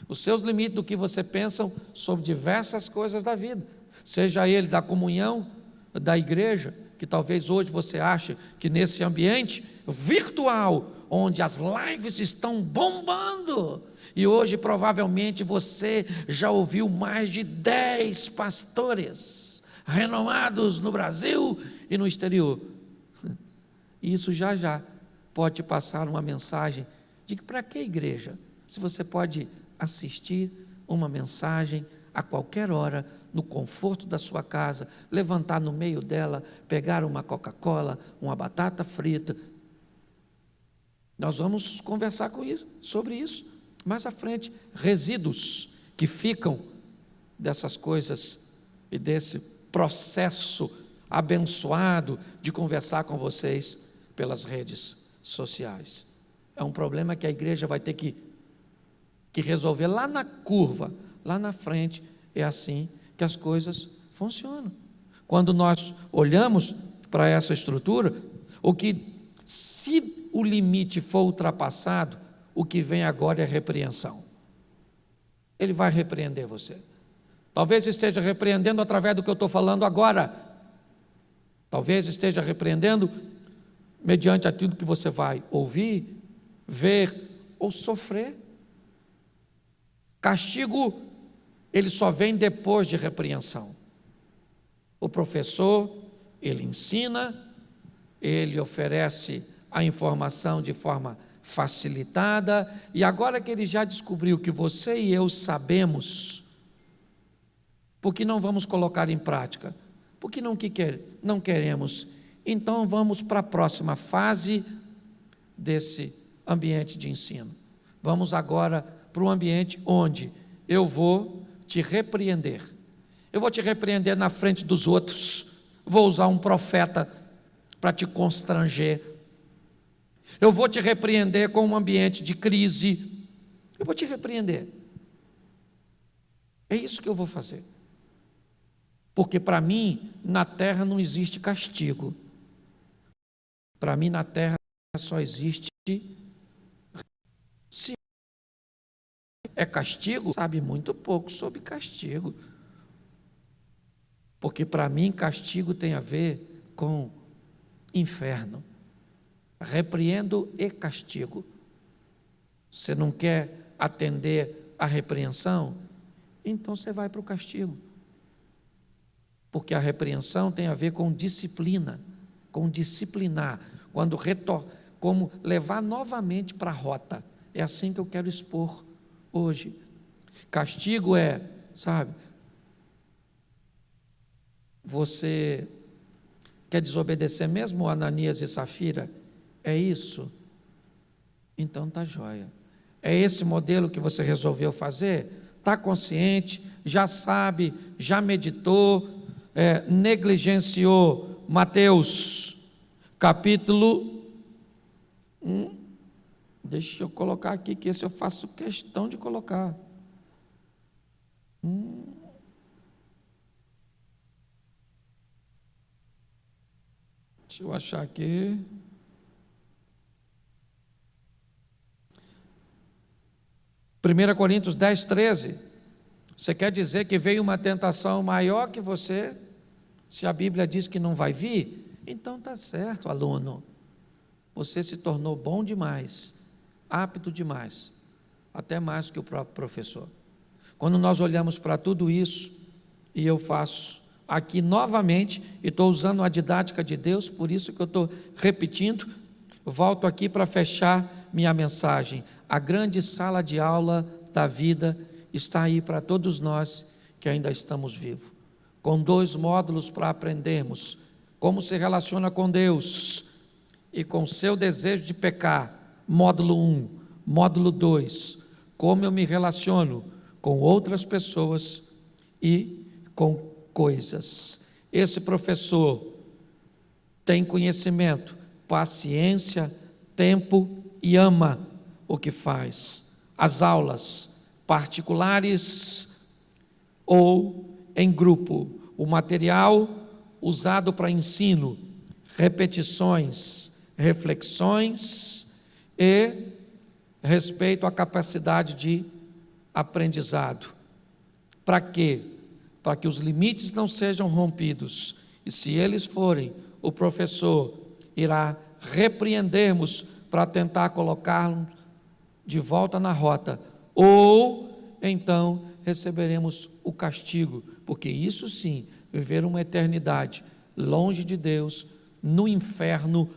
Speaker 4: Os seus limites do que você pensa sobre diversas coisas da vida, seja ele da comunhão, da igreja, que talvez hoje você ache que nesse ambiente virtual, onde as lives estão bombando, e hoje provavelmente você já ouviu mais de 10 pastores renomados no Brasil e no exterior. Isso já pode te passar uma mensagem de que para que igreja? Se você pode assistir uma mensagem a qualquer hora, no conforto da sua casa, levantar no meio dela, pegar uma Coca-Cola, uma batata frita. Nós vamos conversar sobre isso mais à frente. Resíduos que ficam dessas coisas e desse processo abençoado de conversar com vocês pelas redes sociais. É um problema que a igreja vai ter que resolver lá na curva, lá na frente. É assim que as coisas funcionam. Quando nós olhamos para essa estrutura, se o limite for ultrapassado, o que vem agora é repreensão. Ele vai repreender você. Talvez esteja repreendendo através do que eu estou falando agora. Talvez esteja repreendendo mediante aquilo que você vai ouvir, ver ou sofrer. Castigo, ele só vem depois de repreensão. O professor, ele ensina, ele oferece a informação de forma facilitada, e agora que ele já descobriu que você e eu sabemos, por que não vamos colocar em prática? Porque não queremos. Então vamos para a próxima fase desse ambiente de ensino. Vamos agora para um ambiente onde eu vou te repreender. Eu vou te repreender na frente dos outros. Vou usar um profeta para te constranger. Eu vou te repreender com um ambiente de crise. Eu vou te repreender. É isso que eu vou fazer. Porque para mim, na terra não existe castigo. Para mim, na terra só existe se é castigo, sabe muito pouco sobre castigo. Porque para mim, castigo tem a ver com inferno. Repreendo e castigo. Você não quer atender à repreensão? Então você vai para o castigo. Porque a repreensão tem a ver com disciplina, com disciplinar, como levar novamente para a rota. É assim que eu quero expor hoje. Castigo é, você quer desobedecer mesmo Ananias e Safira? É isso? Então tá jóia. É esse modelo que você resolveu fazer? Está consciente? Já sabe? Já meditou? Negligenciou Mateus capítulo 1. Deixa eu colocar aqui, que esse eu faço questão de colocar. Deixa eu achar aqui. Primeira Coríntios 10, 13. Você quer dizer que veio uma tentação maior que você? Se a Bíblia diz que não vai vir, então está certo, aluno. Você se tornou bom demais, apto demais, até mais que o próprio professor. Quando nós olhamos para tudo isso, e eu faço aqui novamente, e estou usando a didática de Deus, por isso que eu estou repetindo, volto aqui para fechar minha mensagem. A grande sala de aula da vida está aí para todos nós que ainda estamos vivos, com 2 módulos para aprendermos como se relaciona com Deus e com seu desejo de pecar. Módulo 1, módulo 2, como eu me relaciono com outras pessoas e com coisas. Esse professor tem conhecimento, paciência, tempo e ama o que faz. As aulas particulares ou em grupo, o material, usado para ensino, repetições, reflexões e respeito à capacidade de aprendizado. Para quê? Para que os limites não sejam rompidos. E se eles forem, o professor irá repreendermos para tentar colocá-los de volta na rota, ou então receberemos o castigo, porque isso sim, viver uma eternidade longe de Deus, no inferno,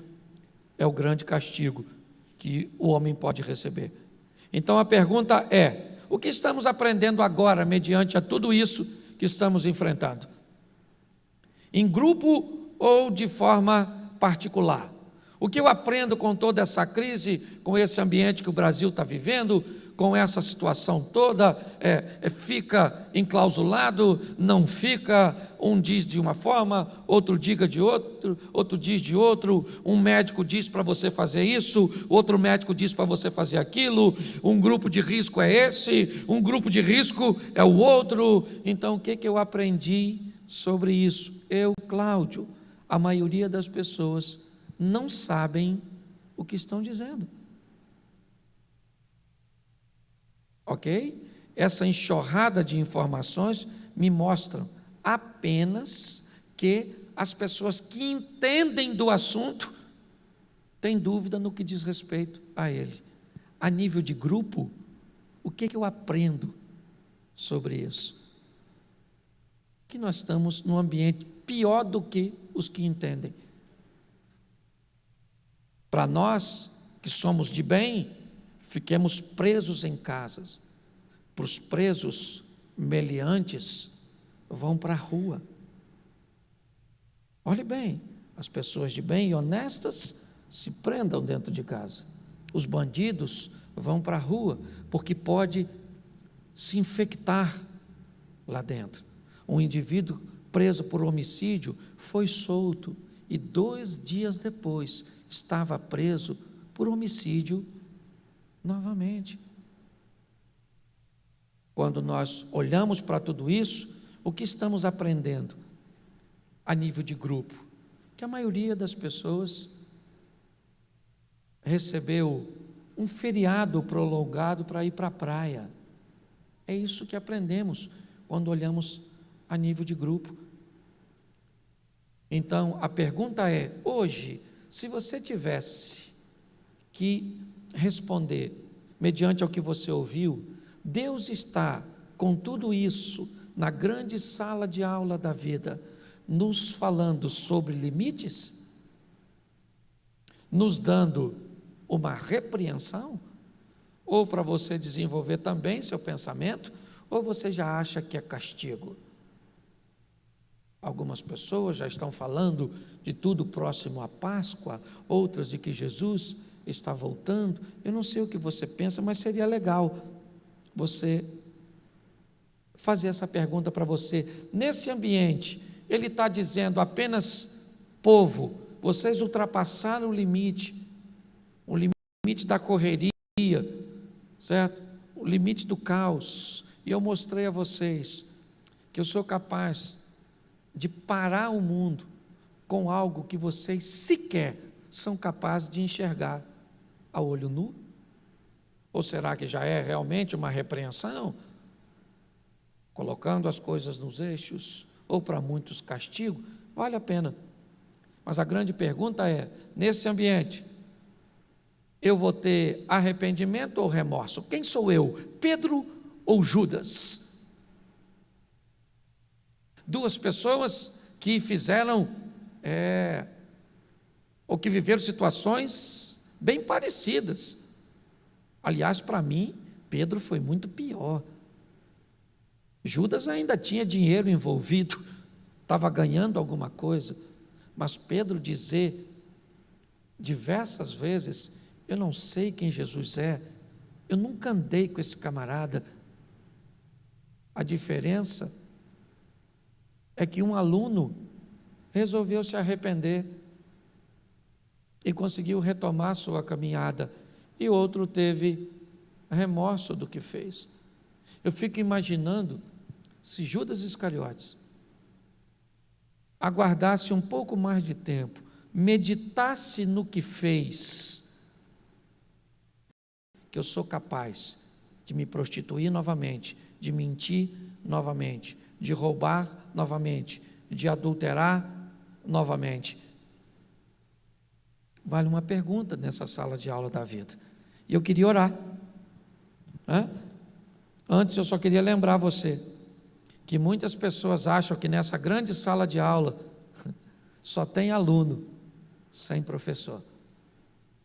Speaker 4: é o grande castigo que o homem pode receber. Então a pergunta é: o que estamos aprendendo agora, mediante a tudo isso que estamos enfrentando? Em grupo ou de forma particular? O que eu aprendo com toda essa crise, com esse ambiente que o Brasil está vivendo, com essa situação toda, fica enclausulado, não fica, um diz de uma forma, outro diga de outro, outro diz de outro, um médico diz para você fazer isso, outro médico diz para você fazer aquilo, um grupo de risco é esse, um grupo de risco é o outro. Então o que eu aprendi sobre isso? Cláudio, a maioria das pessoas não sabem o que estão dizendo. Ok? Essa enxurrada de informações me mostram apenas que as pessoas que entendem do assunto têm dúvida no que diz respeito a ele. A nível de grupo, o que eu aprendo sobre isso? Que nós estamos num ambiente pior do que os que entendem. Para nós que somos de bem, fiquemos presos em casas. Para os presos meliantes, vão para a rua. Olhe bem, as pessoas de bem e honestas se prendam dentro de casa. Os bandidos vão para a rua, porque pode se infectar lá dentro. Um indivíduo preso por homicídio foi solto e 2 dias depois estava preso por homicídio novamente. Quando nós olhamos para tudo isso, o que estamos aprendendo a nível de grupo? Que a maioria das pessoas recebeu um feriado prolongado para ir para a praia. É isso que aprendemos quando olhamos a nível de grupo. Então, a pergunta é: hoje, se você tivesse que responder, mediante ao que você ouviu, Deus está com tudo isso na grande sala de aula da vida, nos falando sobre limites, nos dando uma repreensão, ou para você desenvolver também seu pensamento, ou você já acha que é castigo? Algumas pessoas já estão falando de tudo próximo à Páscoa, outras de que Jesus está voltando. Eu não sei o que você pensa, mas seria legal você fazer essa pergunta para você. Nesse ambiente, ele está dizendo apenas: povo, vocês ultrapassaram o limite da correria, certo? O limite do caos, e eu mostrei a vocês que eu sou capaz de parar o mundo com algo que vocês sequer são capazes de enxergar a olho nu? Ou será que já é realmente uma repreensão? Colocando as coisas nos eixos, ou para muitos castigo? Vale a pena. Mas a grande pergunta é: nesse ambiente, eu vou ter arrependimento ou remorso? Quem sou eu? Pedro ou Judas? 2 pessoas que fizeram, ou que viveram situações bem parecidas. Aliás, para mim, Pedro foi muito pior. Judas ainda tinha dinheiro envolvido, estava ganhando alguma coisa, mas Pedro dizer diversas vezes: eu não sei quem Jesus é, eu nunca andei com esse camarada. A diferença é que um aluno resolveu se arrepender e conseguiu retomar sua caminhada, e outro teve remorso do que fez. Eu fico imaginando se Judas Iscariotes aguardasse um pouco mais de tempo, meditasse no que fez, que eu sou capaz de me prostituir novamente, de mentir novamente, de roubar novamente, de adulterar novamente. Vale uma pergunta nessa sala de aula da vida. E eu queria orar, né? Antes eu só queria lembrar você que muitas pessoas acham que nessa grande sala de aula só tem aluno, sem professor.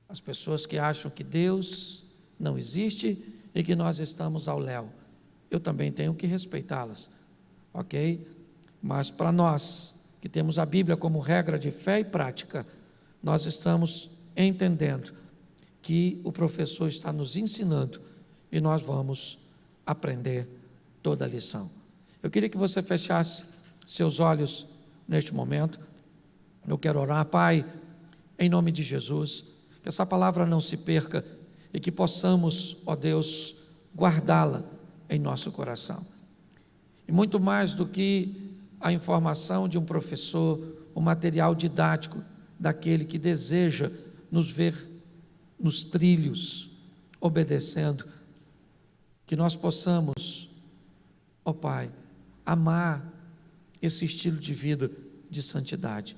Speaker 4: As pessoas que acham que Deus não existe e que nós estamos ao léu. Eu também tenho que respeitá-las, ok? Mas para nós, que temos a Bíblia como regra de fé e prática, nós estamos entendendo que o professor está nos ensinando e nós vamos aprender toda a lição. Eu queria que você fechasse seus olhos neste momento. Eu quero orar, Pai, em nome de Jesus, que essa palavra não se perca e que possamos, ó Deus, guardá-la em nosso coração. E muito mais do que a informação de um professor, o material didático daquele que deseja nos ver nos trilhos, obedecendo, que nós possamos, ó Pai, amar esse estilo de vida de santidade.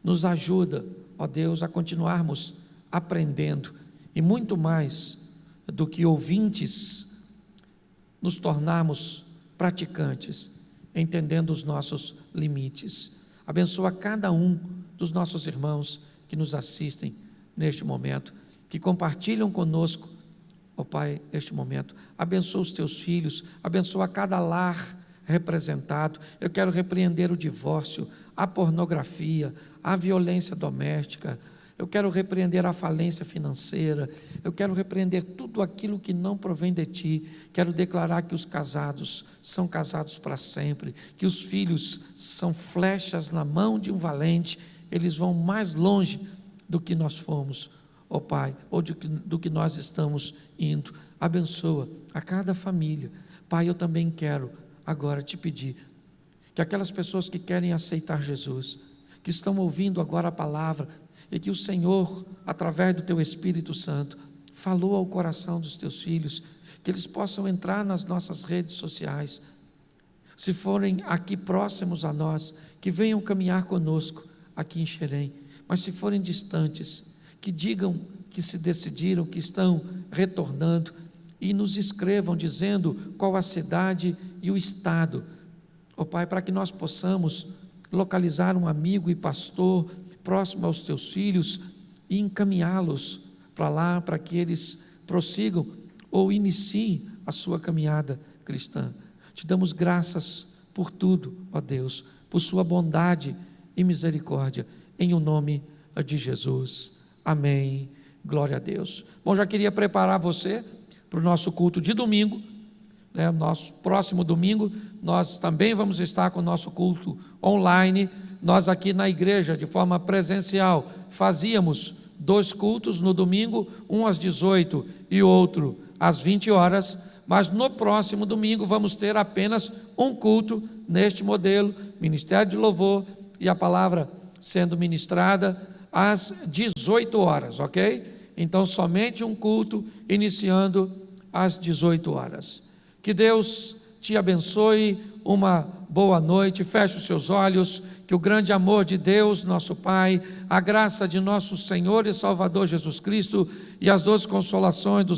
Speaker 4: Nos ajuda, ó Deus, a continuarmos aprendendo e muito mais do que ouvintes, nos tornarmos praticantes, entendendo os nossos limites. Abençoa cada um dos nossos irmãos que nos assistem neste momento, que compartilham conosco, ó Pai, este momento. Abençoa os teus filhos, abençoa cada lar representado. Eu quero repreender o divórcio, a pornografia, a violência doméstica. Eu quero repreender a falência financeira. Eu quero repreender tudo aquilo que não provém de Ti. Quero declarar que os casados são casados para sempre, que os filhos são flechas na mão de um valente. Eles vão mais longe do que nós fomos, ó Pai, ou do que nós estamos indo. Abençoa a cada família. Pai, eu também quero agora te pedir que aquelas pessoas que querem aceitar Jesus, que estão ouvindo agora a palavra, e que o Senhor, através do Teu Espírito Santo, falou ao coração dos Teus filhos, que eles possam entrar nas nossas redes sociais, se forem aqui próximos a nós, que venham caminhar conosco aqui em Xerém, mas se forem distantes, que digam que se decidiram, que estão retornando, e nos escrevam dizendo qual a cidade e o estado, ó Pai, para que nós possamos localizar um amigo e pastor próximo aos teus filhos e encaminhá-los para lá, para que eles prossigam ou iniciem a sua caminhada cristã. Te damos graças por tudo, ó Deus, por sua bondade e misericórdia, em o nome de Jesus. Amém. Glória a Deus. Bom, já queria preparar você para o nosso culto de domingo, né? Nosso próximo domingo, nós também vamos estar com o nosso culto online. Nós aqui na igreja, de forma presencial, fazíamos 2 cultos no domingo, um às 18 e outro às 20 horas, mas no próximo domingo vamos ter apenas um culto neste modelo, Ministério de Louvor e a palavra sendo ministrada às 18 horas, ok? Então somente um culto iniciando às 18 horas. Que Deus te abençoe, uma boa noite, feche os seus olhos, que o grande amor de Deus, nosso Pai, a graça de nosso Senhor e Salvador Jesus Cristo e as doces consolações do